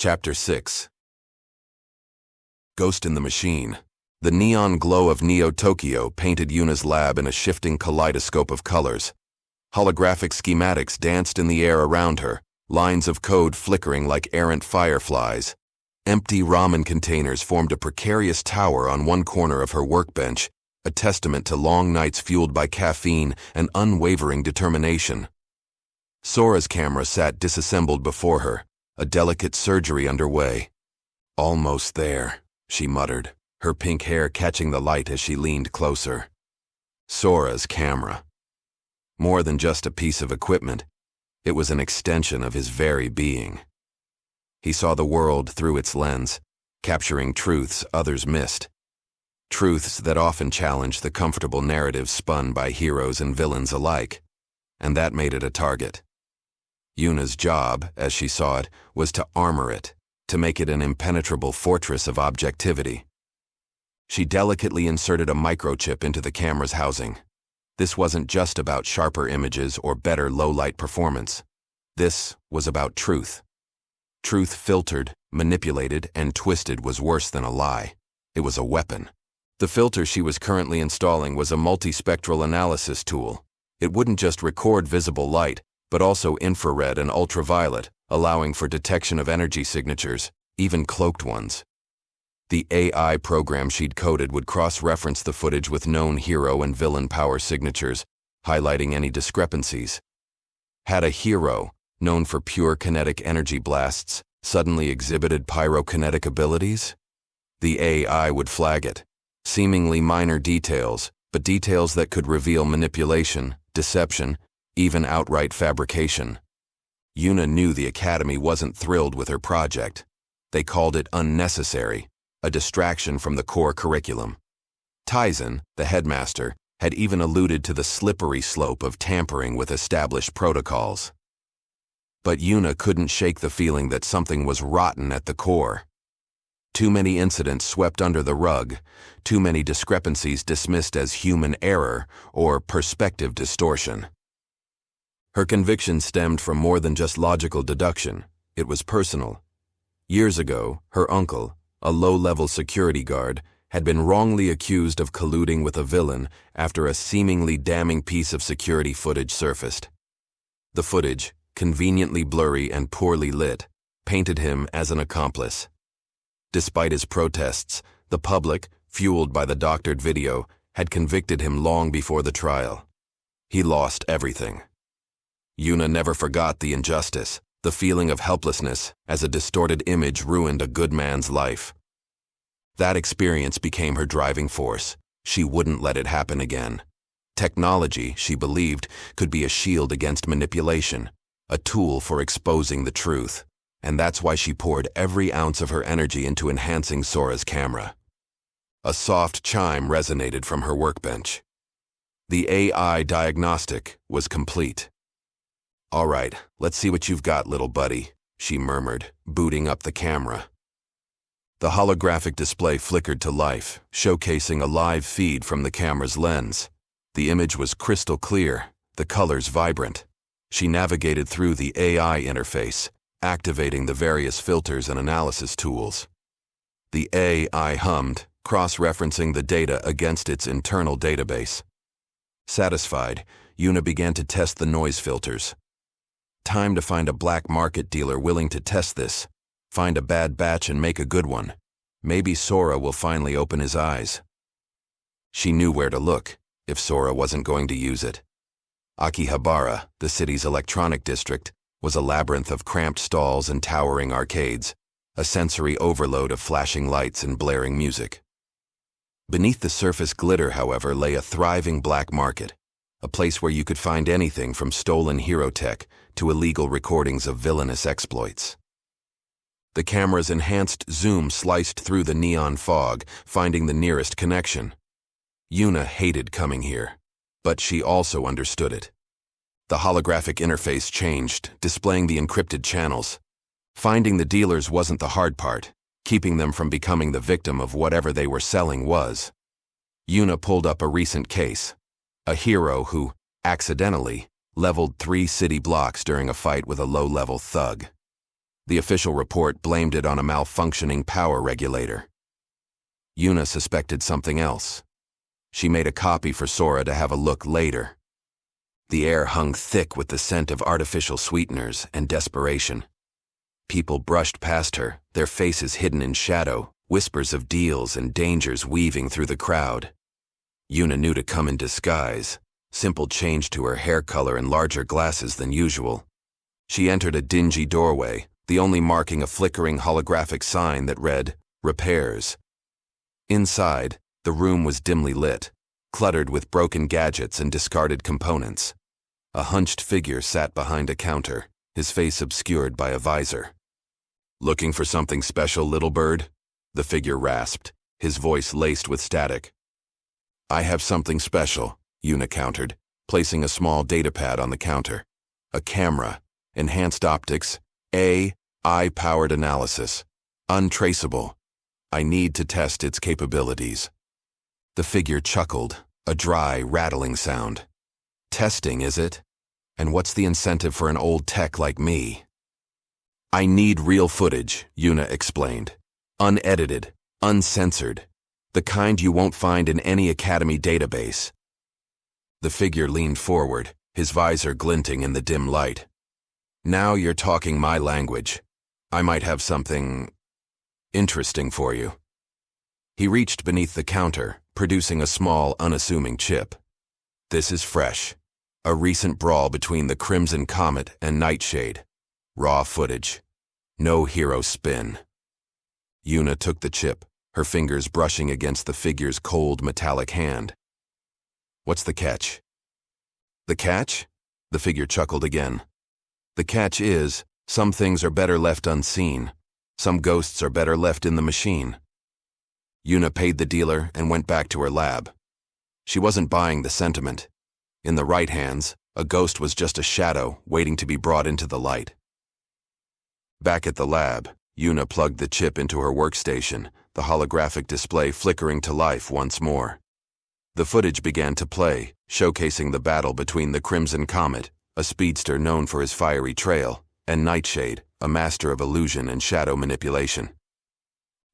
Chapter 6. Ghost in the Machine. The neon glow of Neo-Tokyo painted Yuna's lab in a shifting kaleidoscope of colors. Holographic schematics danced in the air around her, lines of code flickering like errant fireflies. Empty ramen containers formed a precarious tower on one corner of her workbench, a testament to long nights fueled by caffeine and unwavering determination. Sora's camera sat disassembled before her, a delicate surgery underway. "Almost there," she muttered, her pink hair catching the light as she leaned closer. Sora's camera. More than just a piece of equipment, it was an extension of his very being. He saw the world through its lens, capturing truths others missed. Truths that often challenged the comfortable narratives spun by heroes and villains alike. And that made it a target. Yuna's job, as she saw it, was to armor it, to make it an impenetrable fortress of objectivity. She delicately inserted a microchip into the camera's housing. This wasn't just about sharper images or better low-light performance. This was about truth. Truth filtered, manipulated, and twisted was worse than a lie. It was a weapon. The filter she was currently installing was a multispectral analysis tool. It wouldn't just record visible light, but also infrared and ultraviolet, allowing for detection of energy signatures, even cloaked ones. The AI program she'd coded would cross-reference the footage with known hero and villain power signatures, highlighting any discrepancies. Had a hero, known for pure kinetic energy blasts, suddenly exhibited pyrokinetic abilities? The AI would flag it. Seemingly minor details, but details that could reveal manipulation, deception, even outright fabrication. Yuna knew the Academy wasn't thrilled with her project. They called it unnecessary, a distraction from the core curriculum. Taizen, the headmaster, had even alluded to the slippery slope of tampering with established protocols. But Yuna couldn't shake the feeling that something was rotten at the core. Too many incidents swept under the rug, too many discrepancies dismissed as human error or perspective distortion. Her conviction stemmed from more than just logical deduction. It was personal. Years ago, her uncle, a low-level security guard, had been wrongly accused of colluding with a villain after a seemingly damning piece of security footage surfaced. The footage, conveniently blurry and poorly lit, painted him as an accomplice. Despite his protests, the public, fueled by the doctored video, had convicted him long before the trial. He lost everything. Yuna never forgot the injustice, the feeling of helplessness as a distorted image ruined a good man's life. That experience became her driving force. She wouldn't let it happen again. Technology, she believed, could be a shield against manipulation, a tool for exposing the truth. And that's why she poured every ounce of her energy into enhancing Sora's camera. A soft chime resonated from her workbench. The AI diagnostic was complete. "All right, let's see what you've got, little buddy," she murmured, booting up the camera. The holographic display flickered to life, showcasing a live feed from the camera's lens. The image was crystal clear, the colors vibrant. She navigated through the AI interface, activating the various filters and analysis tools. The AI hummed, cross-referencing the data against its internal database. Satisfied, Yuna began to test the noise filters. Time to find a black market dealer willing to test this. Find a bad batch and make a good one. Maybe Sora will finally open his eyes. She knew where to look, if Sora wasn't going to use it. Akihabara, the city's electronic district, was a labyrinth of cramped stalls and towering arcades, a sensory overload of flashing lights and blaring music. Beneath the surface glitter, however, lay a thriving black market, a place where you could find anything from stolen hero tech to illegal recordings of villainous exploits. The camera's enhanced zoom sliced through the neon fog, finding the nearest connection. Yuna hated coming here, but she also understood it. The holographic interface changed, displaying the encrypted channels. Finding the dealers wasn't the hard part. Keeping them from becoming the victim of whatever they were selling was. Yuna pulled up a recent case. A hero who, accidentally, leveled 3 city blocks during a fight with a low-level thug. The official report blamed it on a malfunctioning power regulator. Yuna suspected something else. She made a copy for Sora to have a look later. The air hung thick with the scent of artificial sweeteners and desperation. People brushed past her, their faces hidden in shadow, whispers of deals and dangers weaving through the crowd. Yuna knew to come in disguise, simple change to her hair color and larger glasses than usual. She entered a dingy doorway, the only marking a flickering holographic sign that read, "Repairs." Inside, the room was dimly lit, cluttered with broken gadgets and discarded components. A hunched figure sat behind a counter, his face obscured by a visor. "Looking for something special, little bird?" The figure rasped, his voice laced with static. "I have something special," Yuna countered, placing a small datapad on the counter. "A camera, enhanced optics, AI-powered analysis, untraceable. I need to test its capabilities." The figure chuckled, a dry, rattling sound. "Testing, is it? And what's the incentive for an old tech like me?" "I need real footage," Yuna explained. "Unedited, uncensored, the kind you won't find in any Academy database." The figure leaned forward, his visor glinting in the dim light. "Now you're talking my language. I might have something interesting for you." He reached beneath the counter, producing a small, unassuming chip. "This is fresh. A recent brawl between the Crimson Comet and Nightshade. Raw footage. No hero spin." Yuna took the chip, her fingers brushing against the figure's cold, metallic hand. "What's the catch?" "The catch?" The figure chuckled again. "The catch is, some things are better left unseen. Some ghosts are better left in the machine." Yuna paid the dealer and went back to her lab. She wasn't buying the sentiment. In the right hands, a ghost was just a shadow waiting to be brought into the light. Back at the lab, Yuna plugged the chip into her workstation, the holographic display flickering to life once more. The footage began to play, showcasing the battle between the Crimson Comet, a speedster known for his fiery trail, and Nightshade, a master of illusion and shadow manipulation.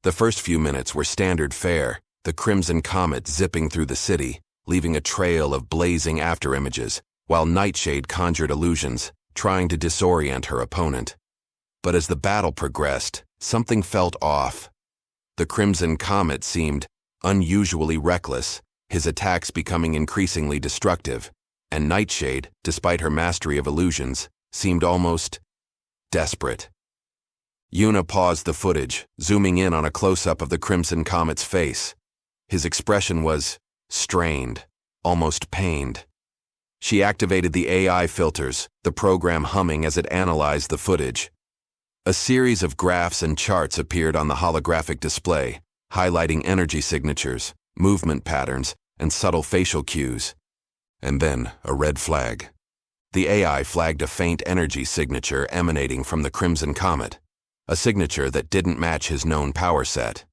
The first few minutes were standard fare, the Crimson Comet zipping through the city, leaving a trail of blazing afterimages, while Nightshade conjured illusions, trying to disorient her opponent. But as the battle progressed, something felt off. The Crimson Comet seemed unusually reckless, his attacks becoming increasingly destructive, and Nightshade, despite her mastery of illusions, seemed almost desperate. Yuna paused the footage, zooming in on a close-up of the Crimson Comet's face. His expression was strained, almost pained. She activated the AI filters, the program humming as it analyzed the footage. A series of graphs and charts appeared on the holographic display, highlighting energy signatures, movement patterns, and subtle facial cues. And then a red flag. The AI flagged a faint energy signature emanating from the Crimson Comet, a signature that didn't match his known power set.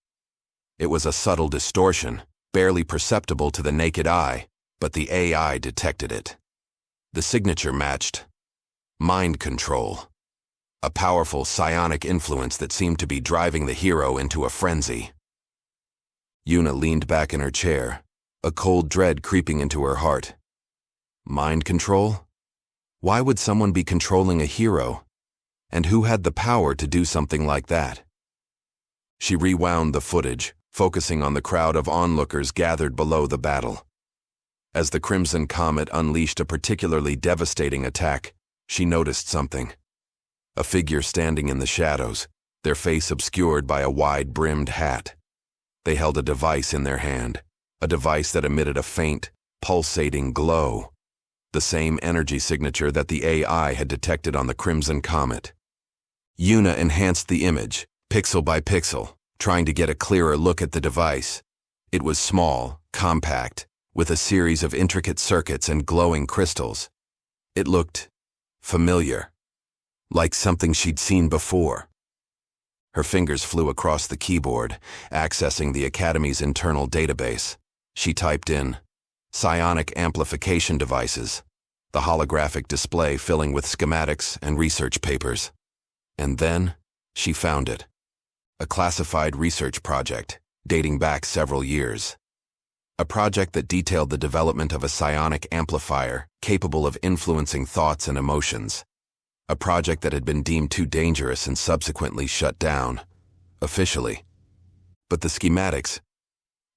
It was a subtle distortion, barely perceptible to the naked eye, but the AI detected it. The signature matched mind control, a powerful psionic influence that seemed to be driving the hero into a frenzy. Yuna leaned back in her chair, a cold dread creeping into her heart. Mind control? Why would someone be controlling a hero? And who had the power to do something like that? She rewound the footage, focusing on the crowd of onlookers gathered below the battle. As the Crimson Comet unleashed a particularly devastating attack, she noticed something. A figure standing in the shadows, their face obscured by a wide-brimmed hat. They held a device in their hand, a device that emitted a faint, pulsating glow. The same energy signature that the AI had detected on the Crimson Comet. Yuna enhanced the image, pixel by pixel, trying to get a clearer look at the device. It was small, compact, with a series of intricate circuits and glowing crystals. It looked familiar, like something she'd seen before. Her fingers flew across the keyboard, accessing the Academy's internal database. She typed in psionic amplification devices, the holographic display filling with schematics and research papers. And then She found it. A classified research project, dating back several years. A project that detailed the development of a psionic amplifier capable of influencing thoughts and emotions. A project that had been deemed too dangerous and subsequently shut down, officially. But the schematics,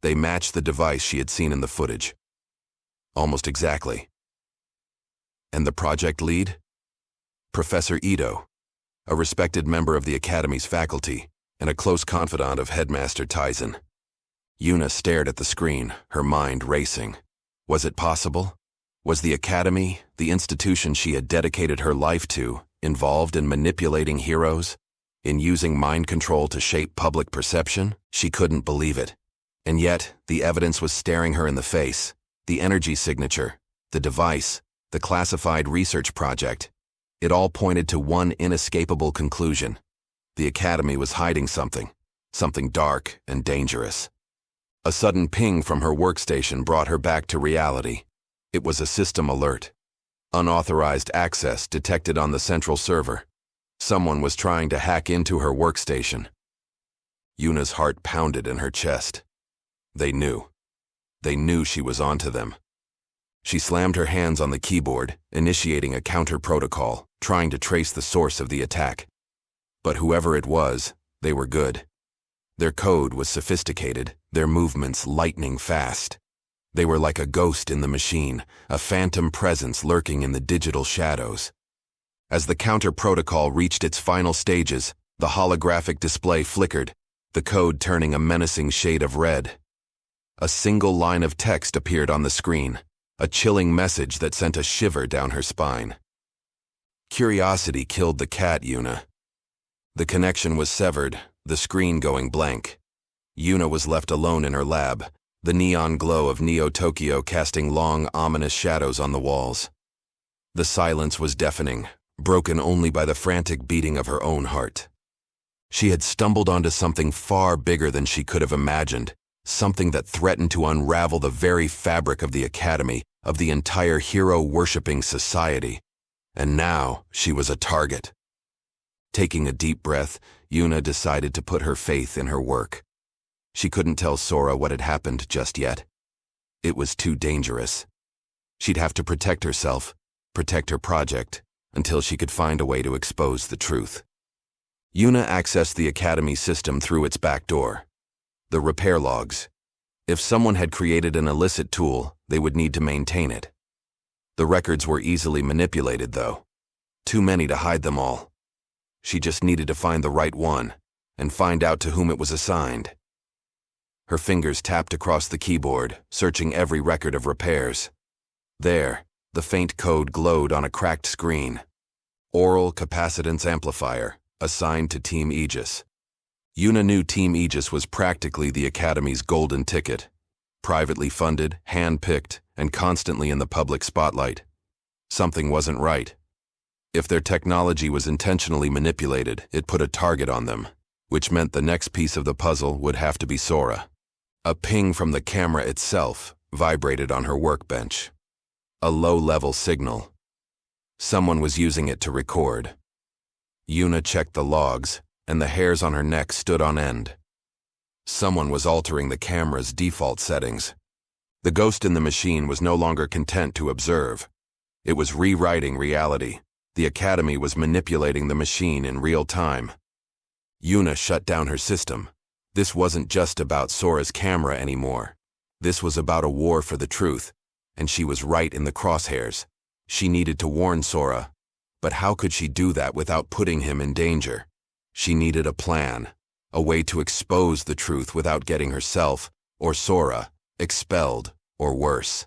they matched the device she had seen in the footage. Almost exactly. And the project lead? Professor Ito, a respected member of the Academy's faculty and a close confidant of Headmaster Tyson. Yuna stared at the screen, her mind racing. Was it possible? Was the Academy, the institution she had dedicated her life to, involved in manipulating heroes? In using mind control to shape public perception? She couldn't believe it. And yet, the evidence was staring her in the face. The energy signature, the device, the classified research project. It all pointed to one inescapable conclusion. The Academy was hiding something dark and dangerous. A sudden ping from her workstation brought her back to reality. It was a system alert. Unauthorized access detected on the central server. Someone was trying to hack into her workstation. Yuna's heart pounded in her chest. They knew. They knew she was onto them. She slammed her hands on the keyboard, initiating a counter-protocol, trying to trace the source of the attack. But whoever it was, they were good. Their code was sophisticated, their movements lightning fast. They were like a ghost in the machine, a phantom presence lurking in the digital shadows. As the counter-protocol reached its final stages, the holographic display flickered, the code turning a menacing shade of red. A single line of text appeared on the screen, a chilling message that sent a shiver down her spine. Curiosity killed the cat, Yuna. The connection was severed, the screen going blank. Yuna was left alone in her lab, the neon glow of Neo-Tokyo casting long, ominous shadows on the walls. The silence was deafening, broken only by the frantic beating of her own heart. She had stumbled onto something far bigger than she could have imagined, something that threatened to unravel the very fabric of the Academy, of the entire hero-worshipping society. And now she was a target. Taking a deep breath, Yuna decided to put her faith in her work. She couldn't tell Sora what had happened just yet. It was too dangerous. She'd have to protect herself, protect her project, until she could find a way to expose the truth. Yuna accessed the Academy system through its back door. The repair logs. If someone had created an illicit tool, they would need to maintain it. The records were easily manipulated, though. Too many to hide them all. She just needed to find the right one, and find out to whom it was assigned. Her fingers tapped across the keyboard, searching every record of repairs. There, the faint code glowed on a cracked screen. Oral capacitance amplifier, assigned to Team Aegis. Yuna knew Team Aegis was practically the Academy's golden ticket. Privately funded, hand-picked, and constantly in the public spotlight. Something wasn't right. If their technology was intentionally manipulated, it put a target on them, which meant the next piece of the puzzle would have to be Sora. A ping from the camera itself vibrated on her workbench. A low-level signal. Someone was using it to record. Yuna checked the logs, and the hairs on her neck stood on end. Someone was altering the camera's default settings. The ghost in the machine was no longer content to observe. It was rewriting reality. The Academy was manipulating the machine in real time. Yuna shut down her system. This wasn't just about Sora's camera anymore. This was about a war for the truth, and she was right in the crosshairs. She needed to warn Sora, but how could she do that without putting him in danger? She needed a plan, a way to expose the truth without getting herself, or Sora, expelled, or worse.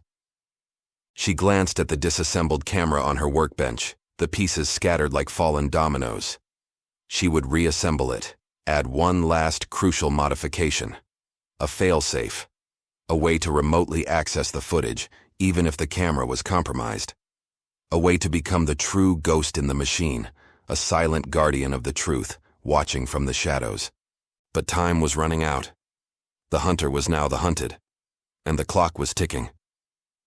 She glanced at the disassembled camera on her workbench, the pieces scattered like fallen dominoes. She would reassemble it, add one last crucial modification. A failsafe. A way to remotely access the footage, even if the camera was compromised. A way to become the true ghost in the machine, a silent guardian of the truth, watching from the shadows. But time was running out. The hunter was now the hunted, and the clock was ticking.